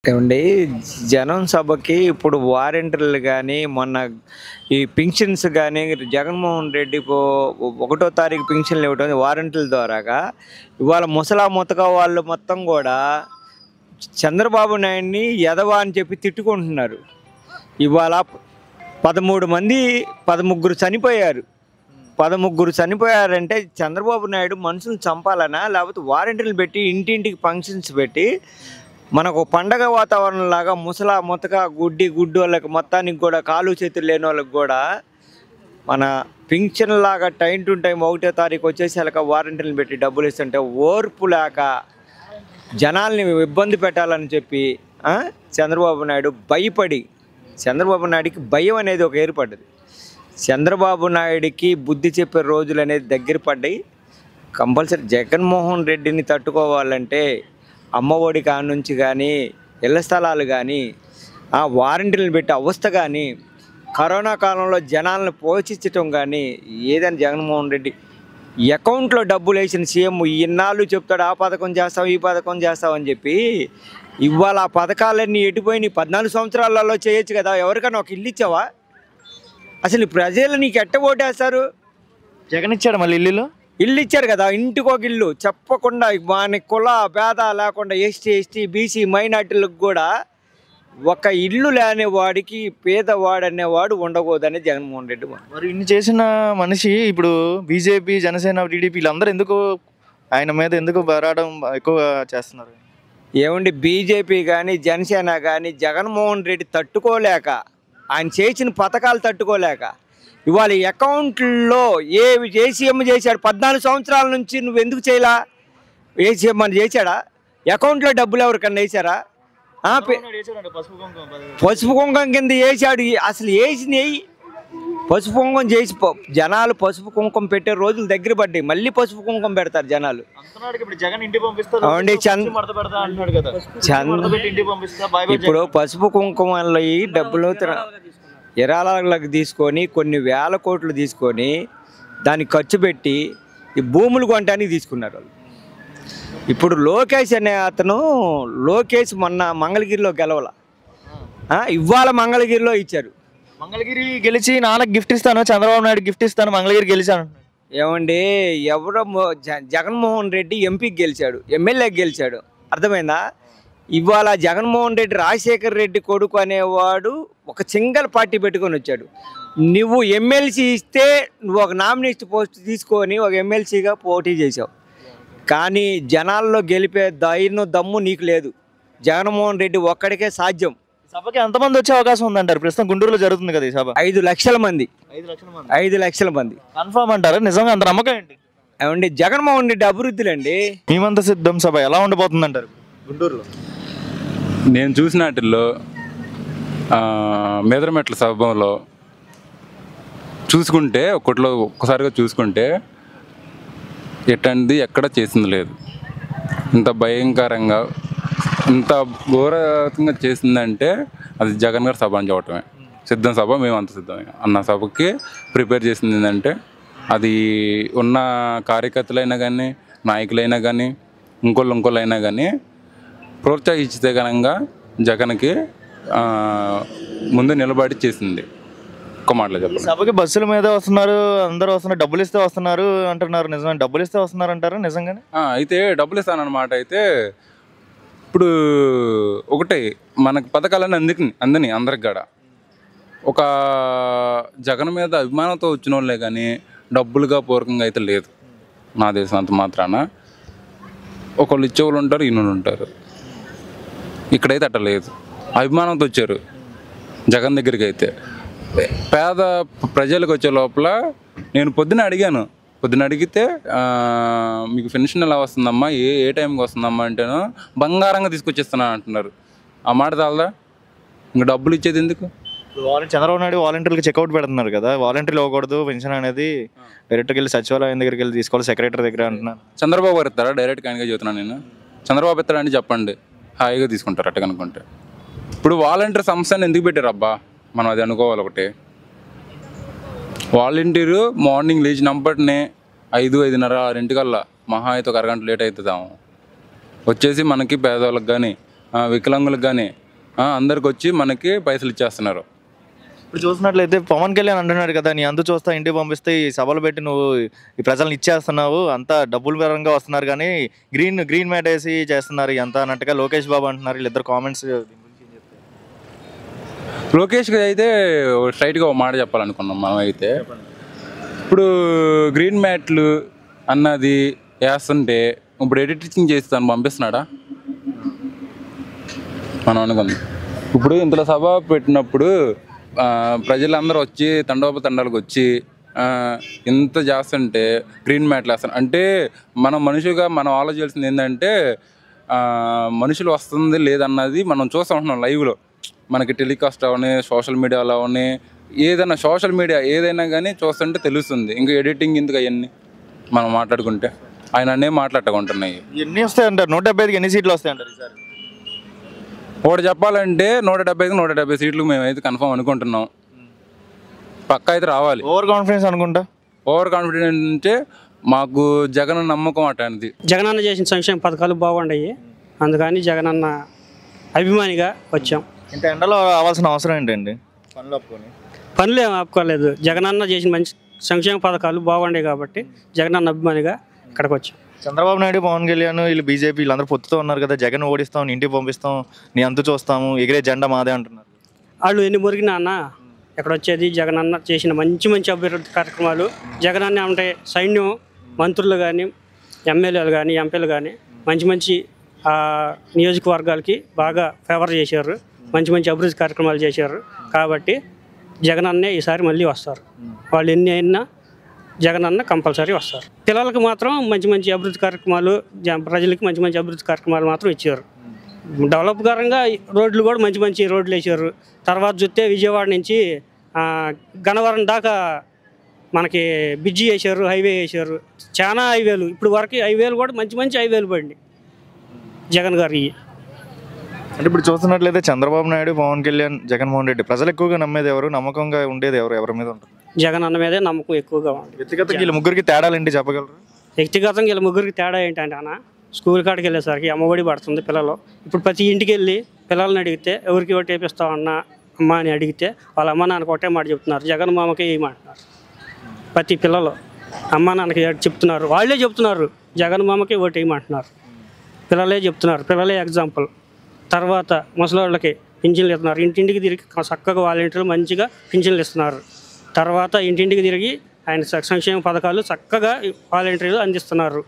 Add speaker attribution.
Speaker 1: ఏవండీ జనం సభకి ఇప్పుడు వారంటీలు గాని, మొన్న ఈ పింఛన్స్ గాని జగన్మోహన్ రెడ్డి ఒకటో తారీఖు పింఛన్లు ఇవ్వడం వారంటీల ద్వారాగా ఇవాళ ముతక వాళ్ళు మొత్తం కూడా చంద్రబాబు నాయుడిని ఎదవ అని చెప్పి తిట్టుకుంటున్నారు. ఇవాళ 13 చనిపోయారు. 13 చనిపోయారంటే చంద్రబాబు నాయుడు మనుషులను చంపాలనా, లేకపోతే వారంటీలు పెట్టి ఇంటింటికి ఫంక్షన్స్ పెట్టి మనకు పండగ వాతావరణం లాగా ముతక గుడ్డు వాళ్ళకి మొత్తానికి కూడా కాలు చేతులు లేని వాళ్ళకి కూడా మన పింఛన్ లాగా టైం టు టైం 1వ తారీఖు వచ్చేసాక వారంటీలు పెట్టి డబ్బులు ఇస్తుంటే ఓర్పు లేక జనాల్ని ఇబ్బంది పెట్టాలని చెప్పి చంద్రబాబు నాయుడు భయపడి, చంద్రబాబు నాయుడికి భయం అనేది ఒక ఏర్పడ్డది. చంద్రబాబు నాయుడికి బుద్ధి చెప్పే రోజులు అనేది దగ్గర పడ్డాయి. కంపల్సరీ జగన్మోహన్ రెడ్డిని తట్టుకోవాలంటే అమ్మఒడి కాడ నుంచి కానీ, ఇళ్ల స్థలాలు కానీ, వారంటీలను పెట్టి అవస్థ కానీ, కరోనా కాలంలో జనాలను పోషించటం కానీ ఏదని జగన్మోహన్ రెడ్డి అకౌంట్లో డబ్బులు వేసిన సీఎం ఇన్నాళ్ళు చెప్తాడు ఆ పథకం చేస్తాం ఈ పథకం చేస్తామని చెప్పి, ఇవాళ ఆ పథకాలన్నీ ఎటుపోయి 14 సంవత్సరాలలో చేయొచ్చు కదా. ఎవరికైనా ఒక ఇల్లు ఇచ్చావా? అసలు ప్రజలు నీకు ఎట్ట ఓటేస్తారు?
Speaker 2: జగన్ ఇచ్చాడు మళ్ళీ
Speaker 1: ఇల్లు ఇచ్చారు కదా, ఇంటికి ఒక ఇల్లు చెప్పకుండా మన కుల పేద లేకుండా ఎస్టీ బీసీ మైనార్టీలకు కూడా ఒక ఇల్లు లేని వాడికి పేదవాడు అనేవాడు ఉండకూడదని జగన్మోహన్ రెడ్డి.
Speaker 2: మరి ఇన్ని చేసిన మనిషి ఇప్పుడు బీజేపీ, జనసేన, టీడీపీ వీళ్ళందరూ ఎందుకు ఆయన మీద ఎందుకు బరాడం ఎక్కువ చేస్తున్నారు?
Speaker 1: ఏమండి, బీజేపీ కానీ జనసేన కానీ జగన్మోహన్ రెడ్డి తట్టుకోలేక, ఆయన చేసిన పథకాలు తట్టుకోలేక ఇవాళ అకౌంట్లో ఏ సీఎం చేశాడు? 14 సంవత్సరాల నుంచి నువ్వు ఎందుకు చేయలా? ఏ సీఎం అని చేశాడా? అకౌంట్లో డబ్బులు ఎవరికన్నా వేసారా? పసుపు కుంకం కింద వేసాడు. అసలు వేసినాయి పసుపు కుంకం చేసి జనాలు పసుపు కుంకం పెట్టే రోజులు దగ్గర పడ్డాయి. మళ్ళీ పసుపు కుంకం పెడతారు జనాలు. ఇప్పుడు పసుపు కుంకుమలో ఈ డబ్బులు విరాళాలకు తీసుకొని కొన్ని వేల కోట్లు తీసుకొని దానికి ఖర్చు పెట్టి ఈ భూములు కొనడానికి తీసుకున్నారు వాళ్ళు. ఇప్పుడు లోకేష్ అనే అతను మొన్న మంగళగిరిలో గెలవాల, ఇవాళ మంగళగిరిలో ఇచ్చారు.
Speaker 2: మంగళగిరి గెలిచి నాన్నకు గిఫ్ట్ ఇస్తాను, చంద్రబాబు నాయుడు గిఫ్ట్ ఇస్తాను, మంగళగిరి గెలిచాను.
Speaker 1: ఏమండి, ఎవరో జగన్మోహన్ రెడ్డి ఎంపీకి గెలిచాడు, ఎమ్మెల్యేకి గెలిచాడు, అర్థమైందా? ఇవాళ జగన్మోహన్ రెడ్డి రాజశేఖర్ రెడ్డి కొడుకు అనేవాడు ఒక సింగిల్ పార్టీ పెట్టుకొని వచ్చాడు. నువ్వు ఎమ్మెల్సీ ఇస్తే నువ్వు ఒక నామినేషన్ పోస్ట్ తీసుకొని ఒక ఎమ్మెల్సీగా పోటీ చేసావు, కానీ జనాల్లో గెలిపే దమ్ము నీకు లేదు. జగన్మోహన్ రెడ్డి ఒక్కడికే సాధ్యం.
Speaker 2: సభకి ఎంతమంది వచ్చే అవకాశం ఉందంటారు? ప్రస్తుతం గుంటూరులో జరుగుతుంది కదా ఈ సభ.
Speaker 1: 5 లక్షల మంది. 5 లక్షల మంది
Speaker 2: కన్ఫర్మ్ అంటారు? నిజంగా అంత నమ్మకం ఏంటి?
Speaker 1: ఏమండి, జగన్మోహన్ రెడ్డి అభివృద్ధులండి.
Speaker 2: మేమంతా సిద్ధం సభ ఎలా ఉండబోతుంది అంటారు గుంటూరులో?
Speaker 3: నేను చూసిన వాటిల్లో మెదరమెట్ల సభలో చూసుకుంటే ఒక్కసారిగా చూసుకుంటే ఎట్టంది ఎక్కడ చేసింది లేదు. ఇంత భయంకరంగా ఇంత ఘోరంగా చేసిందంటే అది జగన్ గారి సభ అని చెప్పటమే. సిద్ధం సభ, మేము అంత సిద్ధమే అన్న సభకి ప్రిపేర్ చేసింది ఏంటంటే అది ఉన్న కార్యకర్తలైనా కానీ, నాయకులైనా కానీ, ఇంకోళ్ళు అయినా కానీ ప్రోత్సహించితే కనుక జగన్కి ముందు నిలబడి చేసింది. ఒక్క మాటలో చెప్పండి.
Speaker 2: సభకి బస్సుల మీద వస్తున్నారు, అందరూ వస్తున్నారు, డబ్బులు ఇస్తే వస్తున్నారు అంటున్నారు. నిజంగా డబ్బులు ఇస్తే వస్తున్నారు అంటారా? నిజంగానే
Speaker 3: అయితే డబ్బులు ఇస్తానన్నమాట. అయితే ఇప్పుడు ఒకటే మనకు పథకాలన్నీ అందని అందరికి కూడా ఒక జగన్ మీద అభిమానంతో వచ్చిన వాళ్ళే కానీ డబ్బులుగా పూర్వకంగా అయితే లేదు. నా దేశం అంత మాత్రాన ఒకళ్ళు ఇచ్చేవాళ్ళు ఉంటారు, ఇన్నోళ్ళు ఉంటారు. ఇక్కడైతే అట్ట లేదు. అభిమానంతో వచ్చారు జగన్ దగ్గరికి. అయితే పేద ప్రజలకు వచ్చే లోపల నేను పొద్దున అడిగితే మీకు పెన్షన్ ఎలా వస్తుందమ్మా, ఏ టైంకి వస్తుందమ్మా అంటేను బంగారంగా తీసుకొచ్చేస్తున్నా అంటున్నారు. ఆ మాట చాలదా? ఇంకా డబ్బులు ఇచ్చేది ఎందుకు?
Speaker 2: చంద్రబాబు నాయుడు వాలంటీర్లకు చెక్అవుట్ పెడుతున్నారు కదా, వాలంటీర్లు ఇవ్వకూడదు పెన్షన్ అనేది, డైరెక్ట్గా వెళ్ళి సచివాలయం దగ్గరికి వెళ్ళి తీసుకోవాలి, సెక్రటరీ దగ్గర అంటున్నారు.
Speaker 3: చంద్రబాబు గారు ఇస్తారా? డైరెక్ట్గా ఆయనగా చెబుతున్నాను నేను. చంద్రబాబు ఇస్తారని చెప్పండి, హాయిగా తీసుకుంటారు అట్ట కనుక్కుంటే. ఇప్పుడు వాలంటీర్ సంస్థని ఎందుకు పెట్టారు అబ్బా? మనం అది అనుకోవాలి. ఒకటి వాలంటీరు మార్నింగ్ లేచినప్పటినే 5, 5:30, 6 మహా అయితే ఒక అరగంట లేట్ అవుతుందాము వచ్చేసి మనకి పేదవాళ్ళకి కానీ వికలాంగులకు కానీ అందరికి వచ్చి మనకి పైసలు ఇచ్చేస్తున్నారు.
Speaker 2: ఇప్పుడు చూసినట్లయితే పవన్ కళ్యాణ్ అంటున్నాడు కదా, నీ అందు చూస్తా ఇంటికి పంపిస్తే ఈ సభలు పెట్టి నువ్వు ఈ ప్రజలను ఇచ్చేస్తున్నావు, అంతా డబ్బుల పరంగా వస్తున్నారు కానీ గ్రీన్ మ్యాట్ వేసి చేస్తున్నారు అంతా అన్నట్టుగా లోకేష్ బాబు అంటున్నారు. వీళ్ళిద్దరు కామెంట్స్
Speaker 3: లోకేష్కి అయితే స్ట్రైట్గా ఒక మాట చెప్పాలనుకున్నాం మనం అయితే. ఇప్పుడు గ్రీన్ మ్యాట్లు అన్నది వేస్తుంటే ఇప్పుడు ఎడిటింగ్ చేసి తను పంపిస్తున్నాడా మనం అనుకుందాం. ఇప్పుడు ఇంతలో సభ పెట్టినప్పుడు ప్రజలందరూ వచ్చి తండోపతండాలకు వచ్చి ఇంత చేస్తుంటే గ్రీన్ మ్యాట్లు వేస్తాను అంటే మనం మనుషులుగా మనం ఆలోచించాల్సింది ఏంటంటే మనుషులు వస్తుంది లేదన్నది మనం చూస్తూ ఉంటున్నాం లైవ్లో. మనకి టెలికాస్ట్ అవని సోషల్ మీడియాలో అవని ఏదైనా సోషల్ మీడియా ఏదైనా కానీ చూస్తుంటే తెలుస్తుంది. ఇంకా ఎడిటింగ్ ఎందుకు అవన్నీ మనం మాట్లాడుకుంటే ఆయన అన్నీ మాట్లాడుకుంటున్నాయి.
Speaker 2: ఎన్ని వస్తాయి అంటారు? 175కి ఎన్ని సీట్లు వస్తాయి అంటారు ఈసారి?
Speaker 3: ఒకటి చెప్పాలంటే 170కి 170 సీట్లు మేమైతే కన్ఫర్మ్ అనుకుంటున్నాం. పక్కా అయితే రావాలి.
Speaker 2: ఓవర్ కాన్ఫిడెన్స్ అనుకుంటా.
Speaker 3: ఓవర్ కాన్ఫిడెన్స్ అంటే మాకు జగన్ నమ్మకం అటది.
Speaker 4: జగనన్న చేసిన సంక్షేమ పథకాలు బాగుండయి, అందుకని జగనన్న అభిమానిగా వచ్చాం.
Speaker 2: ఇంత ఎండలో రావాల్సిన అవసరం ఏంటండి?
Speaker 4: పనులు ఏమి ఆపుకోలేదు. జగనన్న చేసిన మంచి సంక్షేమ పథకాలు బాగుండే కాబట్టి జగనన్న అభిమానిగా ఇక్కడికి వచ్చాం.
Speaker 2: చంద్రబాబు నాయుడు, పవన్ కళ్యాణ్, వీళ్ళు బీజేపీ వీళ్ళందరూ పొత్తుతో ఉన్నారు కదా, జగన్ ఓడిస్తాం, ఇంటికి పంపిస్తాం, నీ అంతు చూస్తాము, ఎగిరే జెండా మాదే అంటున్నారు.
Speaker 4: వాళ్ళు ఎన్ని మురిగినా అన్న ఇక్కడ వచ్చేది జగనన్న చేసిన మంచి మంచి అభివృద్ధి కార్యక్రమాలు. జగనన్న అంటే సైన్యం, మంత్రులు కానీ, ఎమ్మెల్యేలు కానీ, ఎంపీలు కానీ మంచి మంచి నియోజకవర్గాలకి బాగా ఫేవర్ చేశారు, మంచి మంచి అభివృద్ధి కార్యక్రమాలు చేశారు. కాబట్టి జగనన్నే ఈసారి మళ్ళీ వస్తారు. వాళ్ళు ఎన్ని అయినా జగనన్న కంపల్సరీ వస్తారు. పిల్లలకు మాత్రం మంచి మంచి అభివృద్ధి కార్యక్రమాలు, ప్రజలకి మంచి మంచి అభివృద్ధి కార్యక్రమాలు మాత్రం ఇచ్చారు. డెవలప్కరంగా రోడ్లు కూడా మంచి మంచి రోడ్లు వేసారు. తర్వాత చూస్తే విజయవాడ నుంచి గన్నవరం దాకా మనకి బ్రిడ్జి వేసారు, హైవే వేసారు, చాలా హైవేలు. ఇప్పుడు వరకు హైవేలు కూడా మంచి మంచి హైవేలు పడి జగన్ గారి.
Speaker 2: అంటే ఇప్పుడు చూస్తున్నట్లయితే చంద్రబాబు నాయుడు, పవన్ కళ్యాణ్, జగన్మోహన్ రెడ్డి ప్రజలు ఎక్కువగా నమ్మేది ఎవరు, నమ్మకంగా ఉండేది ఎవరు, ఎవరి మీద ఉంటుంది?
Speaker 4: జగన్ అన్న మీదే నమ్మకం ఎక్కువగా ఉంది.
Speaker 2: వ్యక్తిగతంగా వీళ్ళ ముగ్గురికి తేడాలు ఏంటి చెప్పగలరు?
Speaker 4: వ్యక్తిగతంగా వీళ్ళ ముగ్గురికి తేడా ఏంటంటే అన్న, స్కూల్ కాడికి వెళ్ళేసరికి అమ్మఒడి పడుతుంది పిల్లలు. ఇప్పుడు ప్రతి ఇంటికి వెళ్ళి పిల్లల్ని అడిగితే ఎవరికి ఓటు వేపిస్తావు అన్న అమ్మ అని అడిగితే వాళ్ళ అమ్మ నాన్నకి ఒకటే మాట చెప్తున్నారు, జగన్ మామకే వేయమంటున్నారు. ప్రతి పిల్లలు అమ్మ నాన్నకి చెప్తున్నారు, వాళ్ళే చెప్తున్నారు జగన్ మామకే ఓటు వేయమంటున్నారు. పిల్లలే చెప్తున్నారు, పిల్లలే ఎగ్జాంపుల్. తర్వాత ముసలిళ్ళకి పింఛన్లు ఇస్తున్నారు, ఇంటింటికి తిరిగి చక్కగా వాలంటీర్లు మంచిగా పింఛన్లు ఇస్తున్నారు. తర్వాత ఇంటింటికి తిరిగి ఆయన సంక్షేమ పథకాలు చక్కగా వాలంటీర్లు అందిస్తున్నారు.